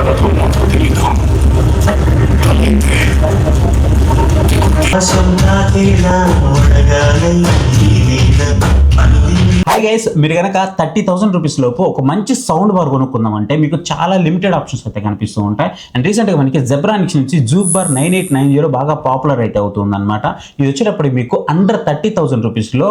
Hi guys, మీరు కనుక 30,000 rupees లోపు ఒక మంచి సౌండ్ బార్ కొనుక్కుందాం అంటే మీకు చాలా లిమిటెడ్ ఆప్షన్స్ అయితే కనిపిస్తూ ఉంటాయి. అండ్ రీసెంట్గా మనకి జెబ్రానిక్స్ నుంచి జూక్ బార్ 9890 బాగా పాపులర్ అయితే అవుతుంది అనమాట. ఇది వచ్చేటప్పుడు మీకు అండర్ 30,000 రూపీస్లో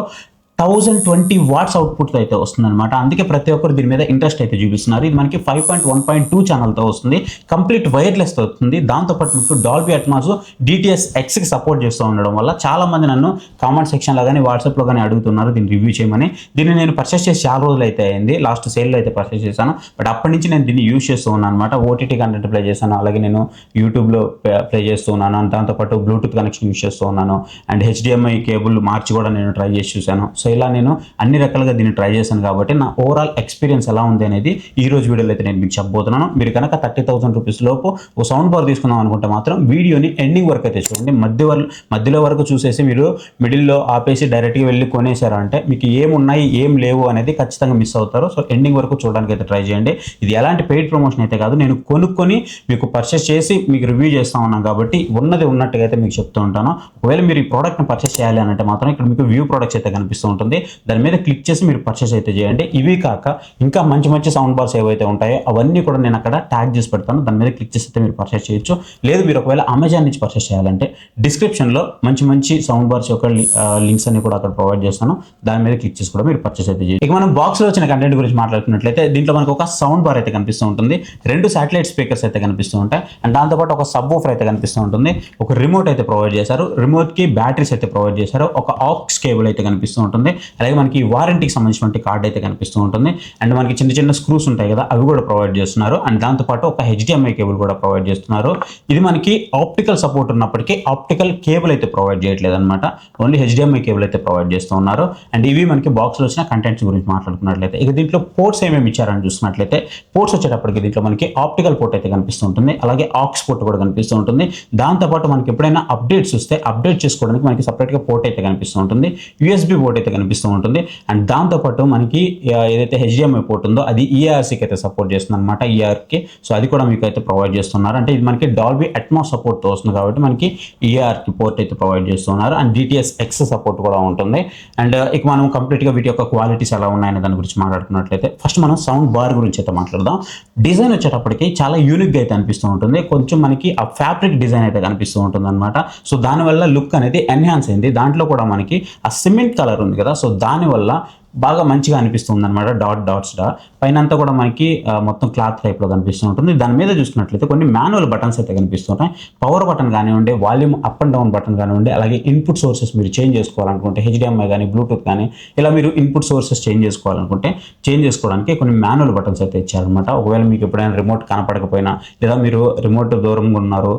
1020 వాట్స్ అవుట్పుట్ అయితే వస్తుంది అనమాట. అందుకే ప్రతి ఒక్కరు దీని మీద ఇంట్రెస్ట్ అయితే చూపిస్తున్నారు. ఇది మనకి 5.1.2 ఛానల్తో వస్తుంది, కంప్లీట్ వైర్లెస్తో వస్తుంది. దాంతోపాటు మీకు డాల్బీ అట్మాస్ DTS Xకి సపోర్ట్ చేస్తూ ఉండడం వల్ల చాలా మంది నన్ను కామెంట్ సెక్షన్లో కానీ వాట్సాప్లో కానీ అడుగుతున్నారు దీన్ని రివ్యూ చేయమని. దీన్ని నేను పర్చేస్ చేసి చాలా రోజులు అయితే అయింది, లాస్ట్ సేల్లో అయితే పర్చేస్ చేశాను. బట్ అప్పటి నుంచి నేను దీన్ని యూజ్ చేస్తూ ఉన్నాను అనమాట. OTT కంటెంట్ ప్లే చేశాను, అలాగే నేను యూట్యూబ్లో ప్లే చేస్తూ ఉన్నాను. దాంతోపాటు బ్లూటూత్ కనెక్షన్ యూజ్ చేస్తూ ఉన్నాను. అండ్ HDMI కేబుల్ మార్చి కూడా నేను ట్రై చేసి చూశాను. సో ఇలా నేను అన్ని రకాలుగా దీన్ని ట్రై చేశాను కాబట్టి నా ఓవరాల్ ఎక్స్పీరియన్స్ ఎలా ఉంది అనేది ఈ రోజు వీడియోలో అయితే నేను మీకు చెప్పబోతున్నాను. మీరు కనుక 30,000 రూపీస్ లోపు ఒక సౌండ్ బార్ తీసుకుందాం అనుకుంటే మాత్రం వీడియోని ఎండింగ్ వరకు అయితే చూడండి. మధ్యలో వరకు చూసేసి మీరు మిడిల్లో ఆపేసి డైరెక్ట్గా వెళ్ళి కొనేశారు అంటే మీకు ఏమున్నాయి ఏం లేవు అనేది ఖచ్చితంగా మిస్ అవుతారు. సో ఎండింగ్ వరకు చూడడానికి అయితే ట్రై చేయండి. ఇది ఎలాంటి పెయిడ్ ప్రమోషన్ అయితే కాదు, నేను కొనుక్కొని మీకు పర్చేస్ చేసి మీకు రివ్యూ చేస్తూ ఉన్నాను కాబట్టి ఉన్నది ఉన్నట్టుగా అయితే మీకు చెప్తూ ఉంటాను. ఒకవేళ మీరు ఈ ప్రోడక్ట్ని పర్చేస్ చేయాలి అని అంటే మాత్రం ఇక్కడ మీకు వ్యూ ప్రోడక్ట్స్ అయితే కనిపిస్తూ ఉంటుంది, దాని మీద క్లిక్ చేసి మీరు పర్చేస్ అయితే చేయండి. ఇవి కాక ఇంకా మంచి మంచి సౌండ్ బార్స్ ఏవైతే ఉంటాయో అవన్నీ కూడా నేను అక్కడ ట్యాగ్ చేసి పెడతాను, దాని మీద క్లిక్ చేసి అయితే మీరు పర్చేస్ చేయొచ్చు. లేదు మీరు ఒకవేళ అమెజాన్ నుంచి పర్చేస్ చేయాలంటే డిస్క్రిప్షన్లో మంచి మంచి సౌండ్ బార్స్ యొక్క లింక్స్ అన్ని కూడా అక్కడ ప్రొవైడ్ చేస్తాను, దాని మీద క్లిక్ చేసి కూడా మీరు పర్చేస్ అయితే చేయండి. ఇక మనం బాక్స్లో వచ్చిన కంటెంట్ గురించి మాట్లాడుకున్నట్లయితే దీంట్లో మనకు ఒక సౌండ్ బార్ అయితే కనిపిస్తూ ఉంటుంది, 2 శాటిలైట్ స్పీకర్స్ అయితే కనిపిస్తూ ఉంటాయి, అండ్ దాంతోపాటు ఒక సబ్ వూఫర్ అయితే కనిపిస్తూ ఉంటుంది, ఒక రిమోట్ అయితే ప్రొవైడ్ చేశారు, రిమోట్కి బ్యాటరీస్ అయితే ప్రొవైడ్ చేశారు, ఒక ఆక్స్ కేబుల్ అయితే కనిపిస్తూ ఉంటుంది, అలాగే మనకి వారంటీకి సంబంధించిన కార్డ్ అయితే కనిపిస్తూ ఉంటుంది. అండ్ మనకి చిన్న చిన్న స్క్రూస్ ఉంటాయి కదా అవి కూడా ప్రొవైడ్ చేస్తున్నారు. అండ్ దాంతోపాటు ఒక HDMI కేబుల్ కూడా ప్రొవైడ్ చేస్తున్నారు. ఇది మనకి ఆప్టికల్ సపోర్ట్ ఉన్నప్పటికీ ఆప్టికల్ కేబుల్ అయితే ప్రొవైడ్ చేయట్లేదు అనమాట, ఓన్లీ HDMI కేబుల్ అయితే ప్రొవైడ్ చేస్తూ ఉన్నారు. అండ్ ఇవి మనకి బాక్స్లో వచ్చిన కంటెంట్స్ గురించి మాట్లాడుకున్నట్లయితే ఇక దీంట్లో పోర్ట్స్ ఏమేమి ఇచ్చారని చూసినట్లయితే పోర్ట్స్ వచ్చేటప్పటికి దీంట్లో మనకి ఆప్టికల్ పోర్ట్ అయితే కనిపిస్తూ ఉంటుంది, అలాగే ఆక్స్ పోర్ట్ కూడా కనిపిస్తూ ఉంటుంది. దాంతోపాటు మనకి ఎప్పుడైనా అప్డేట్స్ వస్తే అప్డేట్ చేసుకోవడానికి మనకి సపరేట్గా పోర్ట్ అయితే కనిపిస్తూ ఉంటుంది, USB పోర్ట్ అయితే కనిపిస్తూ ఉంటుంది. అండ్ దాంతోపాటు మనకి ఏదైతే HDMI పోర్ట్ ఉందో అది EARCకి అయితే సపోర్ట్ చేస్తుంది అనమాట, EARకి. సో అది కూడా మీకు అయితే ప్రొవైడ్ చేస్తున్నారు. అంటే ఇది మనకి డాల్బీ అట్మాస్ సపోర్ట్తో వస్తుంది కాబట్టి మనకి EARకి పోర్ట్ అయితే ప్రొవైడ్ చేస్తున్నారు. అండ్ DTS X సపోర్ట్ కూడా ఉంటుంది. అండ్ ఇక మనం కంప్లీట్గా వీటి యొక్క క్వాలిటీస్ ఎలా ఉన్నాయనే దాని గురించి మాట్లాడుకున్నట్లయితే ఫస్ట్ మనం సౌండ్ బార్ గురించి అయితే మాట్లాడదాం. డిజైన్ వచ్చేటప్పటికి చాలా యూనిక్గా అయితే అనిపిస్తూ ఉంటుంది, కొంచెం మనకి ఆ ఫ్యాబ్రిక్ డిజైన్ అయితే కనిపిస్తూ ఉంటుంది అనమాట. సో దానివల్ల లుక్ అనేది ఎన్హాన్స్ అయింది. దాంట్లో కూడా మనకి ఆ సిమెంట్ కలర్ ఉంది కదా, సో దానివల్ల బాగా మంచిగా అనిపిస్తుంది అనమాట. డాట్స్ పైన అంతా కూడా మనకి మొత్తం క్లాత్ టైప్లో కనిపిస్తూ ఉంటుంది. దాని మీద చూసినట్లయితే కొన్ని మాన్యువల్ బటన్స్ అయితే కనిపిస్తుంటాయి, పవర్ బటన్ కానివ్వండి, volume up and down button కానివ్వండి, అలాగే ఇన్పుట్ సోర్సెస్ మీరు చేంజ్ చేసుకోవాలనుకుంటే HDMI కానీ బ్లూటూత్ కానీ ఇలా మీరు ఇన్పుట్ సోర్సెస్ చేంజ్ చేసుకోవాలనుకుంటే చేంజ్ చేసుకోవడానికి కొన్ని మాన్యువల్ బటన్స్ అయితే ఇచ్చారనమాట. ఒకవేళ మీకు ఎప్పుడైనా రిమోట్ కనపడకపోయినా లేదా మీరు రిమోట్ దూరంగా ఉన్నారు,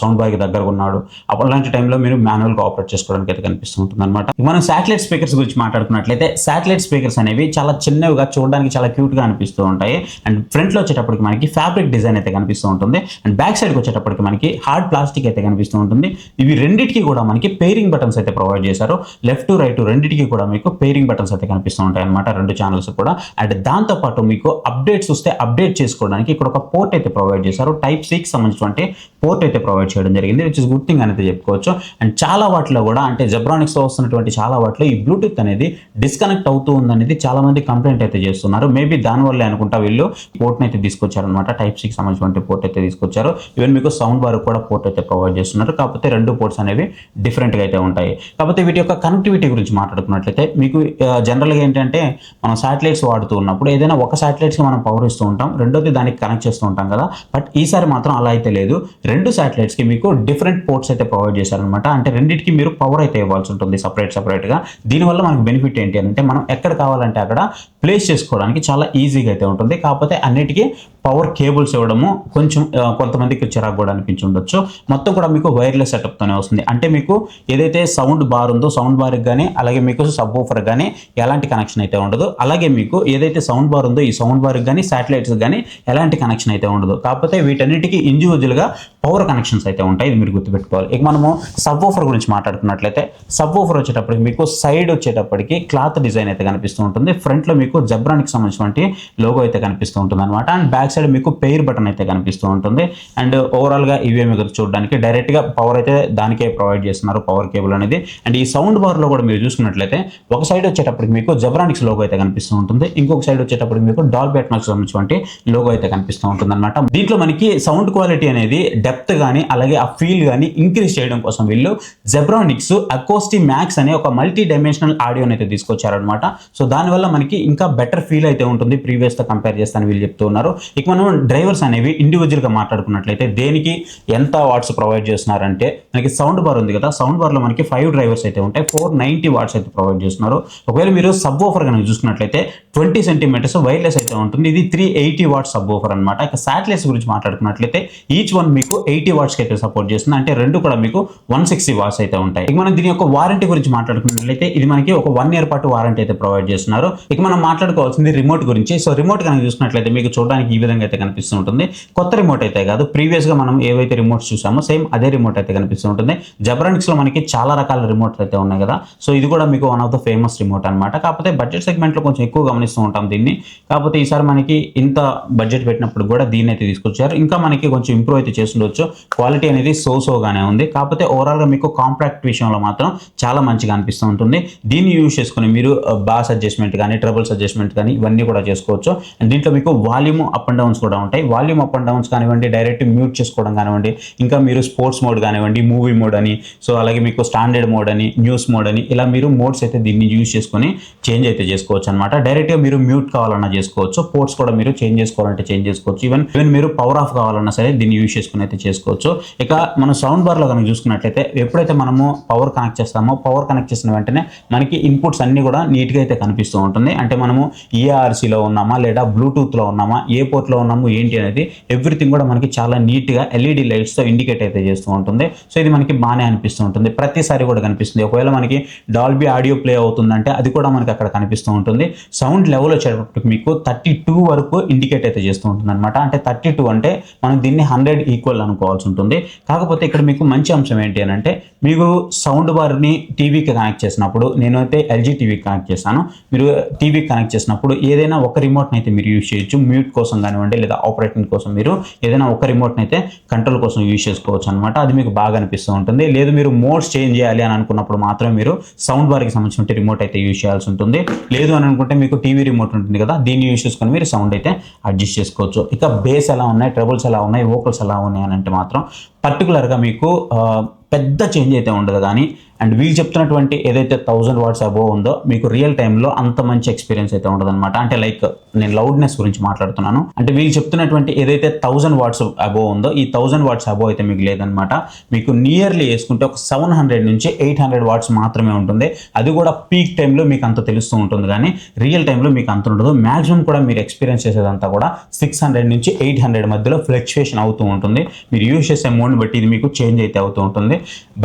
సౌండ్ బార్కి దగ్గరగా ఉన్నాడు, అలాంటి టైంలో మీరు మాన్యువల్గా ఆపరేట్ చేసుకోవడానికి అయితే కనిపిస్తూ ఉంటుంది అనమాట. మనం శాటిలైట్ స్పీకర్స్ గురించి మాట్లాడుకున్నట్లయితే శాటిలైట్ స్పీకర్స్ అనేవి చాలా చిన్నవిగా చూడడానికి చాలా క్యూట్గా అనిపిస్తూ ఉంటాయి. అండ్ ఫ్రంట్లో వచ్చేటప్పటికి మనకి ఫ్యాబ్రిక్ డిజైన్ అయితే కనిపిస్తూ ఉంటుంది. అండ్ బ్యాక్ సైడ్కి వచ్చేటప్పటికి మనకి హార్డ్ ప్లాస్టిక్ అయితే కనిపిస్తూ ఉంటుంది. ఇవి రెండింటికి కూడా మనకి పేరింగ్ బటన్స్ అయితే ప్రొవైడ్ చేశారు, లెఫ్ట్ రైట్ రెండింటికి కూడా మీకు పేరింగ్ బటన్స్ అయితే కనిపిస్తూ ఉంటాయి అనమాట, 2 ఛానల్స్ కూడా. అండ్ దాంతోపాటు మీకు అప్డేట్స్ వస్తే అప్డేట్ చేసుకోవడానికి ఇక్కడ ఒక పోర్ట్ అయితే ప్రొవైడ్ చేశారు, Type-Cకి సంబంధించినటువంటి పోర్ట్ అయితే ప్రొవైడ్ చేయడం జరిగింది, విచ్ ఇస్ గుడ్ థింగ్ అనేది చెప్పుకోవచ్చు. అండ్ చాలా వాటిలో కూడా అంటే జెబ్రానిక్స్లో వస్తున్నటువంటి చాలా వాటిలో ఈ బ్లూటూత్ అనేది డిస్కనెక్ట్ అవుతూ ఉందనేది చాలా మంది కంప్లైంట్ అయితే చేస్తున్నారు. మేబీ దానివల్లే అనుకుంటా వీళ్ళు పోర్ట్ని అయితే తీసుకొచ్చారనమాట, Type-Cకి సంబంధించిన పోర్ట్ అయితే తీసుకొచ్చారు. ఈవెన్ మీకు సౌండ్ బార్ కూడా పోర్ట్ అయితే ప్రొవైడ్ చేస్తున్నారు, కాకపోతే 2 పోర్ట్స్ అనేవి డిఫరెంట్గా అయితే ఉంటాయి. కాకపోతే వీటి యొక్క కనెక్టివిటీ గురించి మాట్లాడుకున్నట్లయితే మీకు జనరల్గా ఏంటంటే మనం శాటిలైట్స్ వాడుతూ ఉన్నప్పుడు ఏదైనా ఒక శాటిలైట్స్కి మనం పవర్ ఇస్తూ ఉంటాం, రెండోది దానికి కనెక్ట్ చేస్తూ ఉంటాం కదా. బట్ ఈసారి మాత్రం అలా అయితే లేదు, 2 శాటిలైట్స్కి మీకు డిఫరెంట్ పోర్ట్స్ అయితే ప్రొవైడ్ చేశారనమాట. అంటే రెండింటికి మీరు పవర్ అయితే ఇవ్వాల్సి ఉంటుంది సపరేట్గా. దీనివల్ల మనకు బెనిఫిట్ ఏంటి అంటే మనం ఎక్కడ కావాలంటే అక్కడ ప్లేస్ చేసుకోవడానికి చాలా ఈజీగా అయితే ఉంటుంది. కాకపోతే అన్నిటికీ పవర్ కేబుల్స్ ఇవ్వడము కొంచెం కొంతమందికి చిరాకు కూడా అనిపించి ఉండొచ్చు. మొత్తం కూడా మీకు వైర్లెస్ సెటప్తోనే వస్తుంది. అంటే మీకు ఏదైతే సౌండ్ బార్ ఉందో సౌండ్ బార్కి కానీ అలాగే మీకు సబ్ వూఫర్ కానీ ఎలాంటి కనెక్షన్ అయితే ఉండదు. అలాగే మీకు ఏదైతే సౌండ్ బార్ ఉందో ఈ సౌండ్ బార్కి కానీ శాటిలైట్స్ కానీ ఎలాంటి కనెక్షన్ అయితే ఉండదు. కాకపోతే వీటన్నిటికీ ఇండివిజువల్గా పవర్ కనెక్షన్స్ అయితే ఉంటాయి, ఇది మీరు గుర్తుపెట్టుకోవాలి. ఇక మనము సబ్ వూఫర్ గురించి మాట్లాడుకున్నట్లయితే సబ్ వూఫర్ వచ్చేటప్పటికి మీకు సైడ్ వచ్చేటప్పటికి క్లాత్ డిజైన్ అయితే కనిపిస్తూ ఉంటుంది, ఫ్రంట్లో మీకు మీకు జెబ్రానిక్స్ సంబంధించినటువంటి లోగో అయితే కనిపిస్తూ ఉంటుంది అనమాట. అండ్ బ్యాక్ సైడ్ మీకు పెయిర్ బటన్ అయితే కనిపిస్తూ ఉంటుంది. అండ్ ఓవరాల్గా ఇవే మీకు చూడడానికి డైరెక్ట్గా పవర్ అయితే దానికే ప్రొవైడ్ చేస్తున్నారు, పవర్ కేబుల్ అనేది. అండ్ ఈ సౌండ్ బార్లో కూడా మీరు చూసుకున్నట్లయితే ఒక సైడ్ వచ్చేటప్పటికి మీకు జెబ్రానిక్స్ లోగో అయితే కనిపిస్తూ ఉంటుంది, ఇంకొక సైడ్ వచ్చేటప్పటికి మీకు డాల్బీ అట్మాస్ సంబంధించినటువంటి లోగో అయితే కనిపిస్తూ ఉంటుంది అనమాట. దీంట్లో మనకి సౌండ్ క్వాలిటీ అనేది డెప్త్ కానీ అలాగే ఆ ఫీల్ కానీ ఇంక్రీజ్ చేయడం కోసం వీళ్ళు జెబ్రానిక్స్ అకోస్టిక్ మ్యాక్స్ అనే ఒక మల్టీ డైమెన్షనల్ ఆడియోని అయితే తీసుకొచ్చారనమాట. సో దానివల్ల మనకి ఇంకా బెటర్ ఫీల్ అయితే ఉంటుంది ప్రీవియస్ తో కంపేర్ చేస్తాను వీళ్ళు చెప్తున్నారు. ఇక మనం డ్రైవర్స్ అనేవి ఇండివిజువల్ గా మాట్లాడుకున్నట్లయితే దేనికి ఎంత వాట్స్ ప్రొవైడ్ చేస్తున్నారంటే మనకి సౌండ్ బార్ ఉంది కదా, సౌండ్ బార్ లో మనకి 5 డ్రైవర్స్ అయితే ఉంటాయి, 490 వాట్స్ అయితే ప్రొవైడ్ చేస్తున్నారు. ఒకవేళ మీరు సబ్ ఓఫర్ కనుక చూసుకున్నట్లయితే 20 సెంటీమీటర్స్ వైర్లెస్ అయితే ఉంటుంది, ఇది 380 వాట్స్ సబ్ ఓఫర్ అనమాట. ఇక శాటిలైట్స్ గురించి మాట్లాడుకున్నట్లయితే ఈచ్ వన్ మీకు 80 వాట్స్ అయితే సపోర్ట్ చేస్తుంది, అంటే రెండు కూడా మీకు 160 వాట్స్ అయితే ఉంటాయి. ఇక మనం దీని యొక్క వారంటీ గురించి మాట్లాడుకున్నట్లయితే ఇది మనకి ఒక 1 ఇయర్ పాటు వారంటీ అయితే ప్రొవైడ్ చేస్తున్నారు. ఇక మనం మాట్లాడుకోవాల్సింది రిమోట్ గురించి. సో రిమోట్ కనుక చూసుకున్నట్లయితే మీకు చూడడానికి ఈ విధంగా అయితే కనిపిస్తూ ఉంటుంది. కొత్త రిమోట్ అయితే కాదు, ప్రీవియస్ గా మనం ఏవైతే రిమోట్స్ చూసామో సేమ్ అదే రిమోట్ అయితే కనిపిస్తూ ఉంటుంది. జెబ్రానిక్స్ లో మనకి చాలా రకాల రిమోట్స్ అయితే ఉన్నాయి కదా, సో ఇది కూడా మీకు one of the famous remote అనమాట. కాకపోతే బడ్జెట్ సెగ్మెంట్ లో కొంచెం ఎక్కువ గమనిస్తూ ఉంటాం దీన్ని. కాకపోతే ఈసారి మనకి ఇంత బడ్జెట్ పెట్టినప్పుడు కూడా దీన్ని అయితే తీసుకొచ్చారు. ఇంకా మనకి కొంచెం ఇంప్రూవ్ అయితే చేస్తుండొచ్చు, క్వాలిటీ అనేది సోగానే ఉంది. కాకపోతే ఓవరాల్ గా మీకు కాంపాక్ట్ విషయంలో మాత్రం చాలా మంచిగా అనిపిస్తూ ఉంటుంది. దీన్ని యూజ్ చేసుకుని మీరు బాస్ అడ్జస్ట్మెంట్ కానీ ట్రబుల్స్ అడ్జస్ట్మెంట్ కానీ ఇవన్నీ కూడా చేసుకోవచ్చు. అండ్ దీంట్లో మీకు వాల్యూమ్ అప్ అండ్ డౌన్స్ కూడా ఉంటాయి. వాల్యూమ్ అప్ అండ్ డౌన్స్ కానివ్వండి, డైరెక్ట్ మ్యూట్ చేసుకోవడం కానివ్వండి, ఇంకా మీరు స్పోర్ట్స్ మోడ్ కానివ్వండి, మూవీ మోడ్ అని, సో అలాగే మీకు స్టాండర్డ్ మోడ్ అని, న్యూస్ మోడ్ అని, ఇలా మీరు మోడ్స్ అయితే దీన్ని యూజ్ చేసుకొని చేంజ్ అయితే చేసుకోవచ్చు అనమాట. డైరెక్ట్గా మీరు మ్యూట్ కావాలన్నా చేసుకోవచ్చు, పోర్ట్స్ కూడా మీరు చేంజ్ చేసుకోవాలంటే చేంజ్ చేసుకోవచ్చు. ఈవెన్ మీరు పవర్ ఆఫ్ కావాలన్నా సరే దీన్ని యూజ్ చేసుకుని అయితే చేసుకోవచ్చు. ఇక మన సౌండ్ బార్ లో కనుక చూసుకున్నట్లయితే ఎప్పుడైతే మనము పవర్ కనెక్ట్ చేస్తామో, పవర్ కనెక్ట్ చేసిన వెంటనే మనకి ఇన్పుట్స్ అన్ని కూడా నీట్ గా అయితే కనిపిస్తూ ఉంటుంది. అంటే మనము ఈఆర్సీలో ఉన్నామా లేదా బ్లూటూత్ లో ఉన్నామా, ఏ పోర్ట్ లో ఉన్నాము ఏంటి అనేది ఎవ్రీథింగ్ కూడా మనకి చాలా నీట్ గా ఎల్ఈడి లైట్స్ తో ఇండికేట్ అయితే చేస్తూ ఉంటుంది. సో ఇది మనకి బాగానే అనిపిస్తూ ఉంటుంది, ప్రతిసారి కూడా కనిపిస్తుంది. ఒకవేళ మనకి డాల్బీ ఆడియో ప్లే అవుతుందంటే అది కూడా మనకి అక్కడ కనిపిస్తూ ఉంటుంది. సౌండ్ లెవెల్ వచ్చేటప్పటికి మీకు 32 వరకు ఇండికేట్ అయితే చేస్తూ ఉంటుంది అనమాట. అంటే 32 అంటే మనం దీన్ని 100 ఈక్వల్ అనుకోవాల్సి ఉంటుంది. కాకపోతే ఇక్కడ మీకు మంచి అంశం ఏంటి అని అంటే మీకు సౌండ్ బార్ని టీవీకి కనెక్ట్ చేసినప్పుడు, నేనైతే ఎల్జీ టీవీకి కనెక్ట్ చేశాను, మీరు టీవీకి కనెక్ట్ చేసినప్పుడు ఏదైనా ఒక రిమోట్ని అయితే మీరు యూజ్ చేయొచ్చు. మ్యూట్ కోసం కానివ్వండి లేదా ఆపరేటింగ్ కోసం మీరు ఏదైనా ఒక రిమోట్ని అయితే కంట్రోల్ కోసం యూజ్ చేసుకోవచ్చు అనమాట. అది మీకు బాగా అనిపిస్తూ ఉంటుంది. లేదు మీరు మోడ్స్ చేంజ్ చేయాలి అని అనుకున్నప్పుడు మాత్రం మీరు సౌండ్ బార్కి సంబంధించిన రిమోట్ అయితే యూజ్ చేయాల్సి ఉంటుంది. లేదు అని అనుకుంటే మీకు టీవీ రిమోట్ ఉంటుంది కదా, దీన్ని యూజ్ చేసుకొని మీరు సౌండ్ అయితే అడ్జస్ట్ చేసుకోవచ్చు. ఇక బేస్ ఎలా ఉన్నాయి, ట్రబుల్స్ ఎలా ఉన్నాయి, వోకల్స్ ఎలా ఉన్నాయి అని అంటే మాత్రం పర్టికులర్గా మీకు పెద్ద చేంజ్ అయితే ఉండదు. కానీ అండ్ వీళ్ళు చెప్తున్నటువంటి ఏదైతే 1000 వాట్స్ అబోవ్ ఉందో మీకు రియల్ టైంలో అంత మంచి ఎక్స్పీరియన్స్ అయితే ఉండదు అనమాట. అంటే లైక్ నేను లౌడ్నెస్ గురించి మాట్లాడుతున్నాను. అంటే వీళ్ళు చెప్తున్నటువంటి ఏదైతే 1000 వాట్స్ అబోవ్ ఉందో ఈ 1000 వాట్స్ అబోవ్ అయితే మీకు లేదనమాట. మీకు నియర్లీ వేసుకుంటే ఒక 700 నుంచి 800 వాట్స్ మాత్రమే ఉంటుంది. అది కూడా పీక్ టైంలో మీకు అంత తెలుస్తూ ఉంటుంది, కానీ రియల్ టైంలో మీకు అంత ఉండదు. మ్యాక్సిమం కూడా మీరు ఎక్స్పీరియన్స్ చేసేదంతా కూడా 600 నుంచి 800 మధ్యలో ఫ్లక్చువేషన్ అవుతూ ఉంటుంది. మీరు యూజ్ చేసే మోడ్ని బట్టి ఇది మీకు చేంజ్ అయితే అవుతూ ఉంటుంది.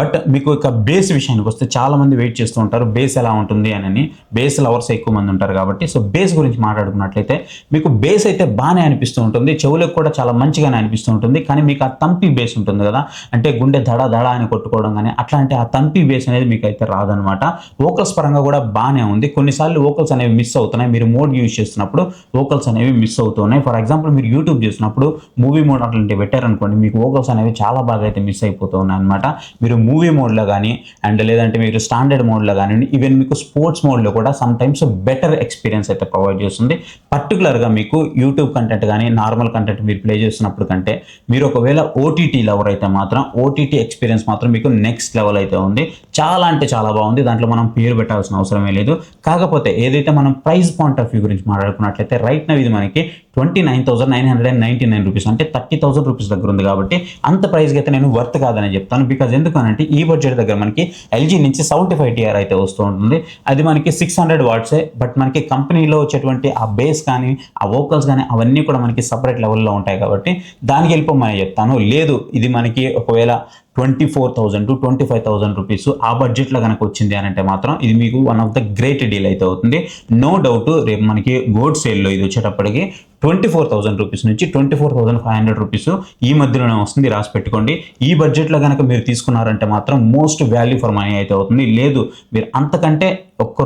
బట్ మీకు ఇక బేస్ విషయానికి వస్తే చాలా మంది వెయిట్ చేస్తూ ఉంటారు బేస్ ఎలా ఉంటుంది అని. బేస్ లవర్స్ ఎక్కువ మంది ఉంటారు కాబట్టి సో బేస్ గురించి మాట్లాడుకున్నట్లయితే మీకు బేస్ అయితే బాగానే అనిపిస్తూ ఉంటుంది, చెవులకు కూడా చాలా మంచిగానే అనిపిస్తూ ఉంటుంది. కానీ మీకు ఆ తంపి బేస్ ఉంటుంది కదా, అంటే గుండె దడ దడ అని కొట్టుకోవడం కానీ అట్లాంటి ఆ తంపి బేస్ అనేది మీకు అయితే రాదనమాట. వోకల్స్ పరంగా కూడా బాగానే ఉంది. కొన్నిసార్లు వోకల్స్ అనేవి మిస్ అవుతున్నాయి, మీరు మోడ్ యూజ్ చేస్తున్నప్పుడు వోకల్స్ అనేవి మిస్ అవుతున్నాయి. ఫర్ ఎగ్జాంపుల్ మీరు యూట్యూబ్ చేసినప్పుడు మూవీ మోడ్ అట్లాంటివి పెట్టారనుకోండి, మీకు వోకల్స్ అనేవి చాలా బాగా అయితే మిస్ అయిపోతూ ఉన్నాయి అనమాట. మీరు మూవీ మోడ్లో కానీ అండ్ లేదంటే మీరు స్టాండర్డ్ మోడ్లో కానీ ఈవెన్ మీకు స్పోర్ట్స్ మోడ్లో కూడా సమ్ టైమ్స్ బెటర్ ఎక్స్పీరియన్స్ అయితే ప్రొవైడ్ చేస్తుంది. పర్టికులర్గా మీకు యూట్యూబ్ కంటెంట్ కానీ నార్మల్ కంటెంట్ మీరు ప్లే చేస్తున్నప్పుడు కంటే మీరు ఒకవేళ ఓటీటీ లవర్ అయితే మాత్రం ఓటీటీ ఎక్స్పీరియన్స్ మాత్రం మీకు నెక్స్ట్ లెవెల్ అయితే ఉంది. చాలా అంటే చాలా బాగుంది, దాంట్లో మనం పేరు పెట్టాల్సిన అవసరమే లేదు. కాకపోతే ఏదైతే మనం ప్రైస్ పాయింట్ ఆఫ్ వ్యూ గురించి మాట్లాడుకున్నట్లయితే రైట్ నా ఇది మనకి 29,999 రూపీస్, అంటే 30,000 రూపీస్ దగ్గర ఉంది. కాబట్టి అంత ప్రైస్కి అయితే నేను వర్త్ కాదని చెప్తాను. బికాజ్ ఎందుకనంటే ఈ బడ్జెట్ దగ్గర మనకి ఎల్జీ నుంచి 75 TR అయితే వస్తూ ఉంటుంది. అది మనకి 600 వాట్సే. బట్ మనకి కంపెనీలో వచ్చేటువంటి ఆ బేస్ కానీ ఆ వోకల్స్ కానీ అవన్నీ కూడా మనకి సపరేట్ లెవెల్లో ఉంటాయి. కాబట్టి దానికి వెళ్ళిపోమని చెప్తాను. లేదు ఇది మనకి ఒకవేళ 24,000 to 25,000 రూపీస్ ఆ బడ్జెట్లో కనుక వచ్చింది అని అంటే మాత్రం ఇది మీకు one of the great deal అయితే అవుతుంది. నో డౌట్ రేపు మనకి గోల్డ్ సేల్లో ఇది వచ్చేటప్పటికి 24,000 రూపీస్ నుంచి 24,500 రూపీస్ ఈ మధ్యలోనే వస్తుంది, రాసి పెట్టుకోండి. ఈ బడ్జెట్లో కనుక మీరు తీసుకున్నారంటే మాత్రం మోస్ట్ వాల్యూ ఫర్ మనీ అయితే అవుతుంది. లేదు మీరు అంతకంటే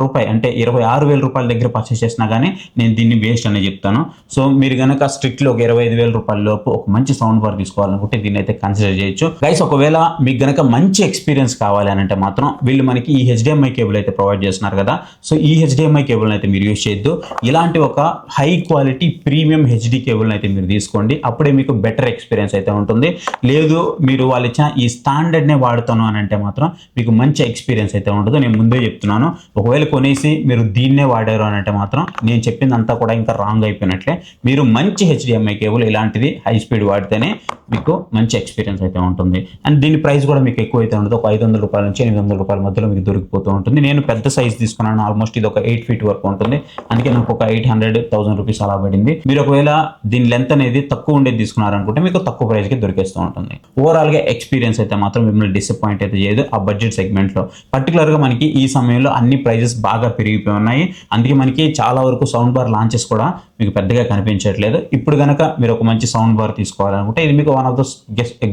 రూపాయి అంటే 26,000 రూపాయల దగ్గర పర్చేస్ చేసినా కానీ నేను దీన్ని వేస్ట్ అని చెప్తాను. సో మీరు కనుక స్ట్రిక్ట్లీ ఒక 25,000 రూపాయల లోపు ఒక మంచి సౌండ్ బార్ తీసుకోవాలనుకుంటే దీన్ని అయితే కన్సిడర్ చేయొచ్చు గైస్. ఒకవేళ మీకు గనక మంచి ఎక్స్పీరియన్స్ కావాలి అని అంటే మాత్రం వీళ్ళు మనకి ఈ HDMI కేబుల్ అయితే ప్రొవైడ్ చేస్తున్నారు కదా. సో ఈ HDMI కేబుల్ అయితే మీరు యూజ్ చేయొద్దు. ఇలాంటి ఒక high quality premium HD cable అయితే మీరు తీసుకోండి. అప్పుడే మీకు బెటర్ ఎక్స్పీరియన్స్ అయితే ఉంటుంది. లేదు మీరు వాళ్ళు ఇచ్చిన ఈ స్టాండర్డ్నే వాడుతాను అని అంటే మాత్రం మీకు మంచి ఎక్స్పీరియన్స్ అయితే ఉండదు. నేను ముందే చెప్తున్నాను. ఒకవేళ కొనేసి మీరు దీన్నే వాడారు అని అంటే మాత్రం నేను చెప్పిందంతా కూడా ఇంకా రాంగ్ అయిపోయినట్లే. మీరు మంచి HDMI కేబుల్ ఇలాంటిది హై స్పీడ్ వాడితేనే మీకు మంచి ఎక్స్పీరియన్స్ అయితే ఉంటుంది. అండ్ దీని ప్రైస్ కూడా మీకు ఎక్కువ అయితే ఉండదు. ఒక 500 రూపాయల నుంచి 800 రూపాయల మధ్యలో మీకు దొరికిపోతూ ఉంటుంది. నేను పెద్ద సైజ్ తీసుకున్నాను. ఆల్మోస్ట్ ఇది ఒక 8 ఫీట్ వరకు ఉంటుంది. అందుకే నాకు ఒక 800,000 రూపీస్ అలా పడింది. మీరు ఒకవేళ దీని లెంత్ అనేది తక్కువ ఉండేది తీసుకున్నారనుకుంటే మీకు తక్కువ ప్రైస్కి దొరికేస్తూ ఉంటుంది. ఓవరాల్గా ఎక్స్పీరియన్స్ అయితే మాత్రం మిమ్మల్ని డిసప్పాయింట్ అయితే చేయదు ఆ బడ్జెట్ సెగ్మెంట్లో. పర్టికులర్గా మనకి ఈ సమయంలో అన్ని ప్రైజెస్ బాగా పెరిగిపోయి ఉన్నాయి. అందుకే మనకి చాలా వరకు సౌండ్ బార్ లాంచెస్ కూడా మీకు పెద్దగా కనిపించట్లేదు. ఇప్పుడు కనుక మీరు ఒక మంచి సౌండ్ బార్ తీసుకోవాలనుకుంటే ఇది మీకు one of the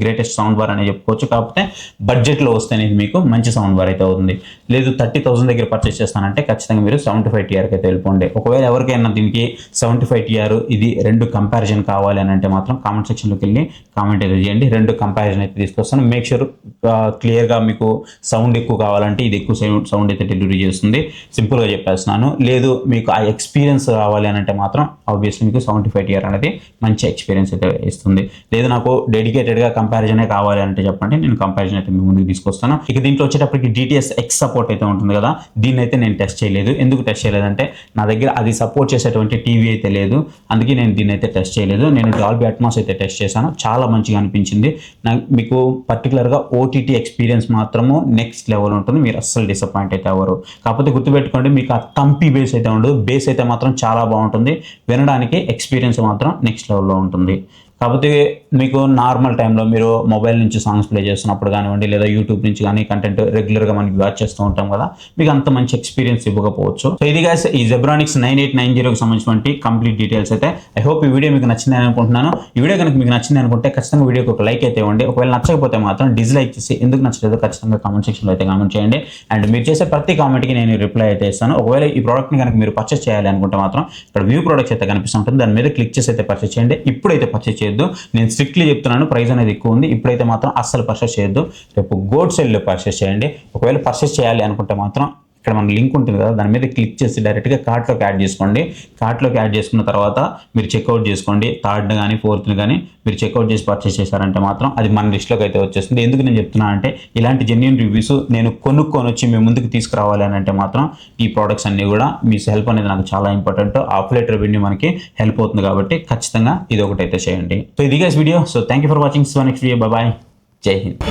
greatest sound bar అని చెప్పుకోవచ్చు. కాకపోతే బడ్జెట్లో వస్తేనే మీకు మంచి సౌండ్ బార్ అయితే అవుతుంది. లేదు 30,000 దగ్గర పర్చేస్ చేస్తానంటే ఖచ్చితంగా మీరు 75 TRకి అయితే వెళ్ళిపోండి. ఒకవేళ ఎవరికైనా దీనికి 75 TR ఇది రెండు కంపారిజన్ కావాలి అని అంటే మాత్రం కామెంట్ సెక్షన్లోకి వెళ్ళి కామెంట్ అయితే చేయండి. రెండు కంపారిజన్ అయితే తీసుకొస్తాను. మేక్ షూర్ క్లియర్గా మీకు సౌండ్ ఎక్కువ కావాలంటే ఇది ఎక్కువ సౌండ్ అయితే డెలివరీ చేస్తుంది. సింపుల్గా చెప్పేస్తున్నాను. లేదు మీకు ఆ ఎక్స్పీరియన్స్ కావాలి అని అంటే మాత్రం ఆబ్వియస్లీ మీకు 75 TR అనేది మంచి ఎక్స్పీరియన్స్ అయితే ఇస్తుంది. లేదు నాకు డెడికేటెడ్గా కంపారిజనే కావాలి అంటే చెప్పండి, నేను కంపారిజన్ అయితే మీ ముందుకు తీసుకొస్తాను. ఇక దీంట్లో వచ్చేటప్పటికి DTS X సపోర్ట్ అయితే ఉంటుంది కదా. దీన్ని అయితే నేను టెస్ట్ చేయలేదు. ఎందుకు టెస్ట్ చేయలేదంటే నా దగ్గర అది సపోర్ట్ చేసేటువంటి టీవీ అయితే లేదు. అందుకే నేను దీన్ని అయితే టెస్ట్ చేయలేదు. నేను డాల్బీ అట్మాస్ అయితే టెస్ట్ చేశాను. చాలా మంచిగా అనిపించింది. మీకు పర్టికులర్గా OTT ఎక్స్పీరియన్స్ మాత్రము నెక్స్ట్ లెవెల్ ఉంటుంది. మీరు అస్సలు డిసప్పాయింట్ అయితే అవ్వరు. కాకపోతే గుర్తుపెట్టుకోండి మీకు ఆ తంపి బేస్ అయితే ఉండదు. బేస్ అయితే మాత్రం చాలా బాగుంటుంది. వినడానికి ఎక్స్పీరియన్స్ మాత్రం నెక్స్ట్ లెవెల్లో ఉంటుంది. కాకపోతే మీకు నార్మల్ టైంలో మీరు మొబైల్ నుంచి సాంగ్స్ ప్లే చేస్తున్నప్పుడు కానివ్వండి, లేదా యూట్యూబ్ నుంచి కానీ కంటెంట్ రెగ్యులర్గా మనకి వాచ్ చేస్తూ ఉంటాం కదా, మీకు అంత మంచి ఎక్స్పీరియన్స్ ఇవ్వకపోవచ్చు. సో ఇది గైస్ ఈ Zebronics 9890కి సంబంధించినటువంటి కంప్లీట్ డీటెయిల్స్ అయితే. ఐ హోప్ ఈ వీడియో మీకు నచ్చిందని అనుకుంటున్నాను. ఈ వీడియో కనుక మీకు నచ్చింది అనుకుంటే ఖచ్చితంగా వీడియోకి ఒక లైక్ అయితే ఇవ్వండి. ఒకవేళ నచ్చకపోతే మాత్రం డిస్లైక్ చేసి ఎందుకు నచ్చలేదో ఖచ్చితంగా కామెంట్ సెక్షన్లో అయితే కామెంట్ చేయండి. అండ్ మీరు చేసే ప్రతి కామెంట్కి నేను రిప్లై అయితే ఇస్తాను. ఒకవేళ ఈ ప్రోడక్ట్ని కనుక మీరు పర్చేస్ చేయాలి అనుకుంటే మాత్రం ఇక్కడ వ్యూ ప్రొడక్ట్స్ అయితే కనిపిస్తుంటుంది. దాని మీద క్లిక్ చేసి అయితే పర్చేస్ చేయండి. ఇప్పుడైతే పర్చేస్ చేయొద్దు. నేను స్ట్రిక్ట్లీ చెప్తున్నాను, ప్రైస్ అనేది ఎక్కువ ఉంది. ఇప్పుడైతే మాత్రం అస్సలు పర్చేస్ చేయొద్దు. రేపు గోడ్ సెల్లో పర్చేస్ చేయండి. ఒకవేళ పర్చేస్ చేయాలి అనుకుంటే మాత్రం ఇక్కడ మన లింక్ ఉంటుంది కదా, దాని మీద క్లిక్ చేసి డైరెక్ట్గా కార్ట్లోకి యాడ్ చేసుకోండి. కార్ట్లోకి యాడ్ చేసుకున్న తర్వాత మీరు చెక్అవుట్ చేసుకోండి. థర్డ్ని కానీ ఫోర్త్ని కానీ మీరు చెక్అవుట్ చేసి పర్చేస్ చేశారంటే మాత్రం అది మన లిస్ట్లోకి అయితే వచ్చేస్తుంది. ఎందుకు నేను చెప్తున్నాను అంటే ఇలాంటి జెన్యూన్ రివ్యూస్ నేను కొనుక్కొని వచ్చి మీ ముందుకు తీసుకురావాలి అని అంటే మాత్రం ఈ ప్రోడక్ట్స్ అన్నీ కూడా మీ హెల్ప్ అనేది నాకు చాలా ఇంపార్టెంట్. ఆఫ్లైట్ రెవెన్యూ మనకి హెల్ప్ అవుతుంది కాబట్టి ఖచ్చితంగా ఇది ఒకటి అయితే చేయండి. సో ఇది guys video. So thank you for watching. So next video. Bye. Jai Hind.